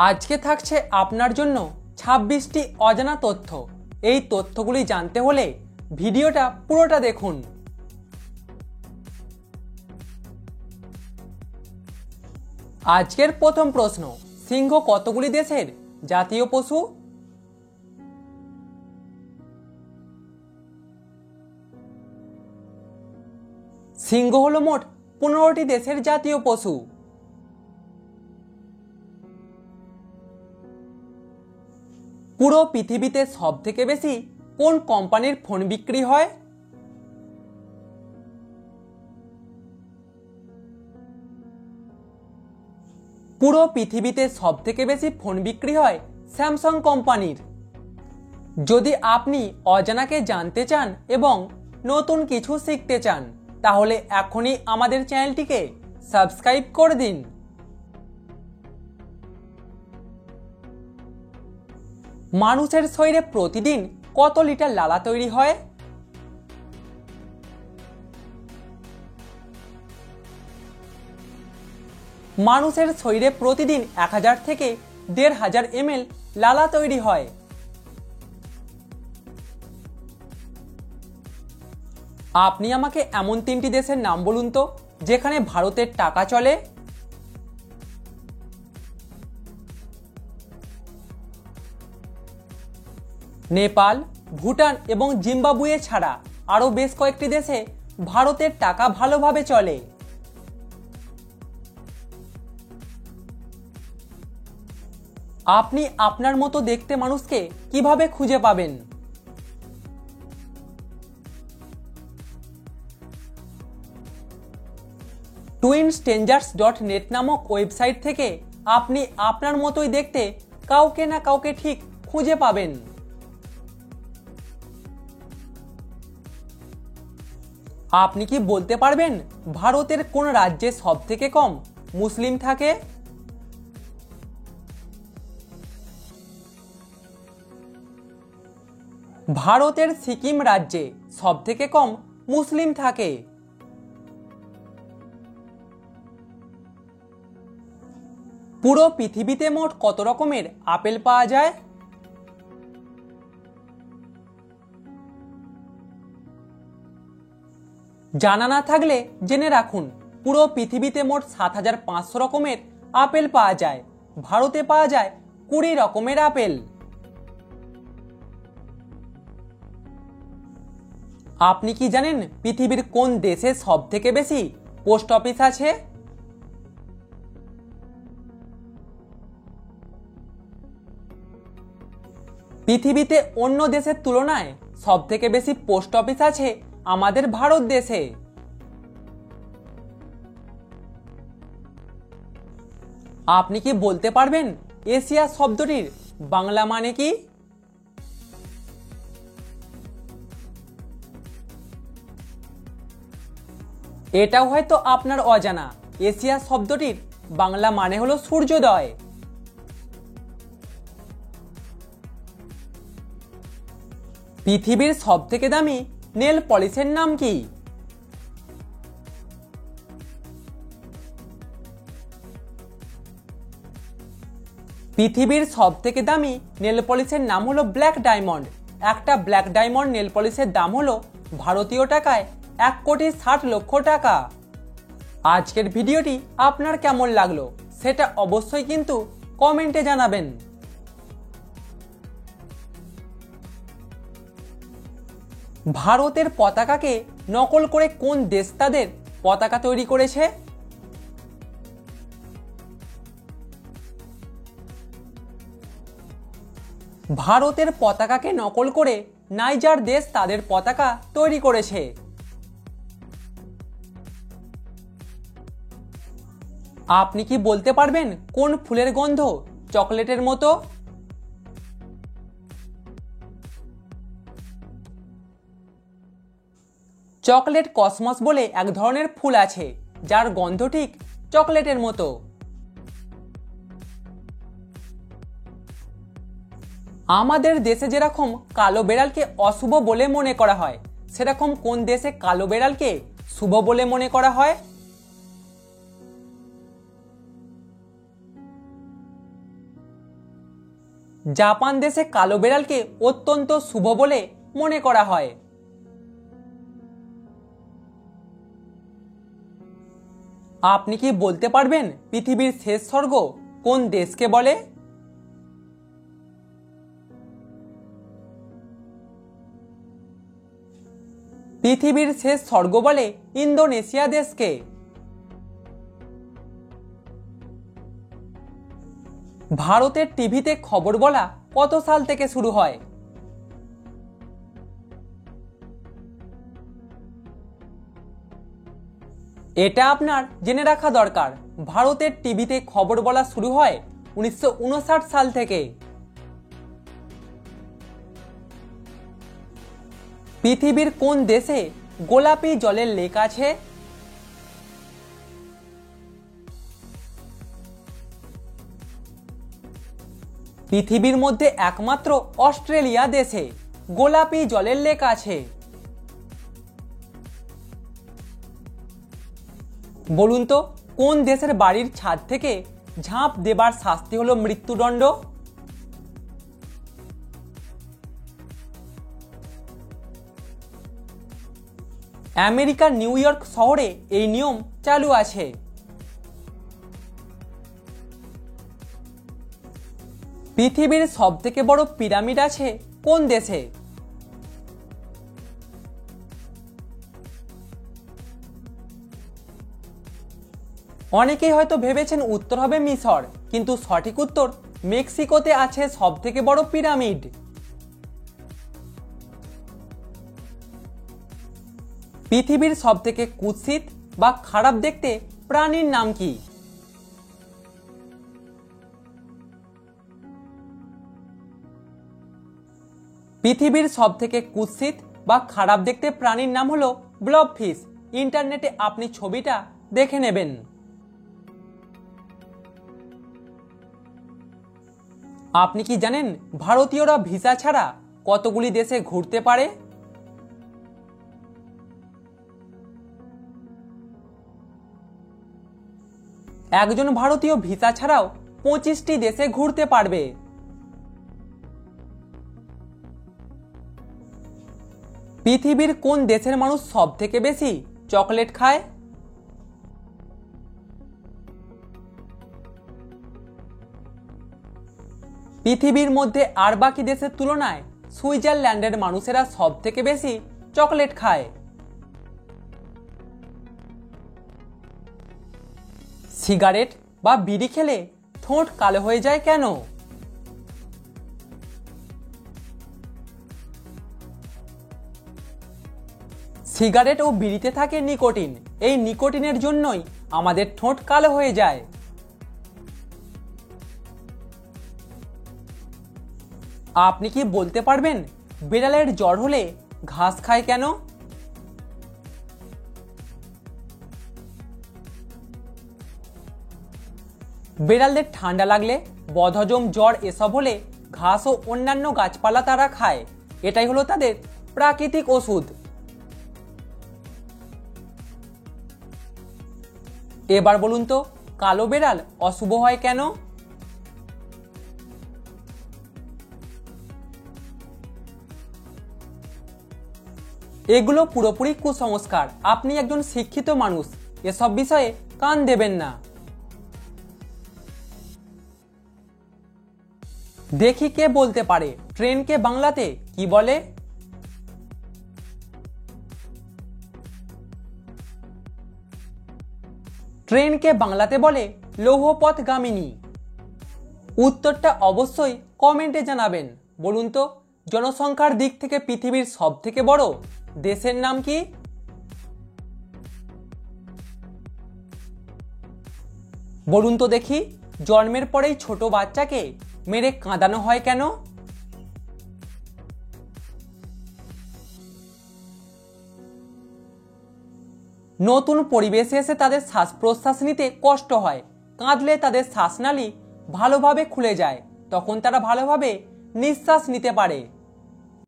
আজকে থাকছে আপনার জন্য 26টি অজানা তথ্য। এই তথ্যগুলি জানতে হলে ভিডিওটা পুরোটা দেখুন। আজকের প্রথম প্রশ্ন, সিংহ কতগুলি দেশের জাতীয় পশু? সিংহ হলো মোট 15টি দেশের জাতীয় পশু। পুরো পৃথিবীতে সবথেকে বেশি কোন কোম্পানির ফোন বিক্রি হয়? পুরো পৃথিবীতে সবথেকে বেশি ফোন বিক্রি হয় স্যামসাং কোম্পানির। যদি আপনি অজানাকে জানতে চান এবং নতুন কিছু শিখতে চান তাহলে এখনই আমাদের চ্যানেলটিকে সাবস্ক্রাইব করে দিন। মানুষের শরীরে প্রতিদিন কত লিটার লালা তৈরি হয়? মানুষের শরীরে প্রতিদিন 1000 থেকে 1500 ml লালা তৈরি হয়। আপনি আমাকে এমন 3টি দেশের নাম বলুন তো যেখানে ভারতের টাকা চলে। নেপাল, ভুটান এবং জিম্বাবুয়ে ছাড়া আরও বেশ কয়েকটি দেশে ভারতের টাকা ভালোভাবে চলে। আপনি আপনার মতো দেখতে মানুষকে কিভাবে খুঁজে পাবেন? twinstrangers.net নামক ওয়েবসাইট থেকে আপনি আপনার মতোই দেখতে কাউকে না কাউকে ঠিক খুঁজে পাবেন। আপনি কি বলতে পারবেন ভারতের কোন রাজ্যে সবথেকে কম মুসলিম থাকে? ভারতের সিকিম রাজ্যে সবথেকে কম মুসলিম থাকে। পুরো পৃথিবীতে মোট কত রকমের আপেল পাওয়া যায়? জানা না থাকলে জেনে রাখুন, পুরো পৃথিবীতে মোট 7500 রকমের আপেল পাওয়া যায়। ভারতে পাওয়া যায় 20 রকমের আপেল। আপনি কি জানেন পৃথিবীর কোন দেশে সবথেকে বেশি পোস্ট অফিস আছে? পৃথিবীতে অন্য দেশের তুলনায় সবথেকে বেশি পোস্ট অফিস আছে আমাদের ভারত দেশে। আপনি কি বলতে পারবেন এশিয়া শব্দটির বাংলা মানে কি? এটাও হয়তো আপনার অজানা, এশিয়া শব্দটির বাংলা মানে হলো সূর্যোদয়। পৃথিবীর সবথেকে দামি নেল পলিশের নাম কি? পৃথিবীর সবথেকে দামি নেল পলিশের নাম হলো ব্ল্যাক ডায়মন্ড। একটা ব্ল্যাক ডায়মন্ড নেল পলিশের দাম হলো ভারতীয় টাকায় 1,60,00,000 টাকা। আজকের ভিডিওটি আপনার কেমন লাগলো সেটা অবশ্যই কিন্তু কমেন্টে জানাবেন। ভারতের পতাকাকে নকল করে কোন দেশ তাদের পতাকা তৈরি করেছে? ভারতের পতাকাকে নকল করে নাইজার দেশ তাদের পতাকা তৈরি করেছে। আপনি কি বলতে পারবেন কোন ফুলের গন্ধ চকলেটের মতো? চকলেট কসমস বলে এক ধরনের ফুল আছে যার গন্ধ ঠিক চকলেটের মতো। আমাদের দেশে যেরকম কালো বেড়ালকে অশুভ বলে মনে করা হয় সেরকম কোন দেশে কালো বেড়ালকে শুভ বলে মনে করা হয়? জাপান দেশে কালো বেড়ালকে অত্যন্ত শুভ বলে মনে করা হয়। আপনি কি বলতে পারবেন পৃথিবীর শেষ স্বর্গ কোন দেশকে বলে? পৃথিবীর শেষ স্বর্গ বলে ইন্দোনেশিয়া দেশকে। ভারতের টিভিতে খবর বলা কত সাল থেকে শুরু হয়? এটা আপনার জেনে রাখা দরকার। ভারতের টিভিতে খবর বলা শুরু হয় 1959 সাল থেকে। পৃথিবীর কোন দেশে গোলাপি জলের লেক আছে? পৃথিবীর মধ্যে একমাত্র অস্ট্রেলিয়া দেশে গোলাপি জলের লেক আছে। বলুন তো কোন দেশের বাড়ির ছাদ থেকে ঝাঁপ দেবার শাস্তি হলো মৃত্যুদণ্ড? আমেরিকার নিউ ইয়র্ক শহরে এই নিয়ম চালু আছে। পৃথিবীর সবথেকে বড় পিরামিড আছে কোন দেশে? অনেকেই হয়তো ভেবেছেন উত্তর হবে মিশর, কিন্তু সঠিক উত্তর মেক্সিকোতে আছে সবথেকে বড় পিরামিড। পৃথিবীর সবথেকে কুৎসিত বা খারাপ দেখতে প্রাণীর নাম কি? পৃথিবীর সবথেকে কুৎসিত বা খারাপ দেখতে প্রাণীর নাম হলো ব্লবফিশ। ইন্টারনেটে আপনি ছবিটা দেখে নেবেন। আপনি কি জানেন ভারতীয়রা ভিসা ছাড়া কতগুলি দেশে ঘুরতে পারে? একজন ভারতীয় ভিসা ছাড়াও 25টি দেশে ঘুরতে পারবে। পৃথিবীর কোন দেশের মানুষ সব থেকে বেশি চকলেট খায়? পৃথিবীর মধ্যে আর বাকি দেশের তুলনায় সুইজারল্যান্ডের মানুষেরা সব থেকে বেশি চকলেট খায়। সিগারেট বা বিড়ি খেলে ঠোঁট কালো হয়ে যায় কেন? সিগারেট ও বিড়িতে থাকে নিকোটিন। এই নিকোটিনের জন্যই আমাদের ঠোঁট কালো হয়ে যায়। আপনি কি বলতে পারবেন বিড়ালের জ্বর হলে ঘাস খায় কেন? বিড়ালদের ঠান্ডা লাগলে, বদহজম, জ্বর এসব হলে ঘাস ও অন্যান্য গাছপালা তারা খায়। এটাই হলো তাদের প্রাকৃতিক ওষুধ। এবার বলুন তো কালো বিড়াল অশুভ হয় কেন? এগুলো পুরোপুরি কুসংস্কার। আপনি একজন শিক্ষিত মানুষ, এসব বিষয়ে কান দেবেন না। দেখি কে বলতে পারে ট্রেনকে বাংলাতে কি বলে? ট্রেনকে বাংলাতে বলে লৌহপথগামিনী। উত্তরটা অবশ্যই কমেন্টে জানাবেন। বলুন তো জনসংখ্যার দিক থেকে পৃথিবীর সব থেকে বড় দেশের নাম কি? বলুন তো দেখি জন্মের পরেই ছোট বাচ্চাকে মেরে কাঁদানো হয় কেন? নতুন পরিবেশে এসে তাদের শ্বাস প্রশ্বাস নিতে কষ্ট হয়। কাঁদলে তাদের শ্বাসনালী ভালোভাবে খুলে যায়, তখন তারা ভালোভাবে নিঃশ্বাস নিতে পারে।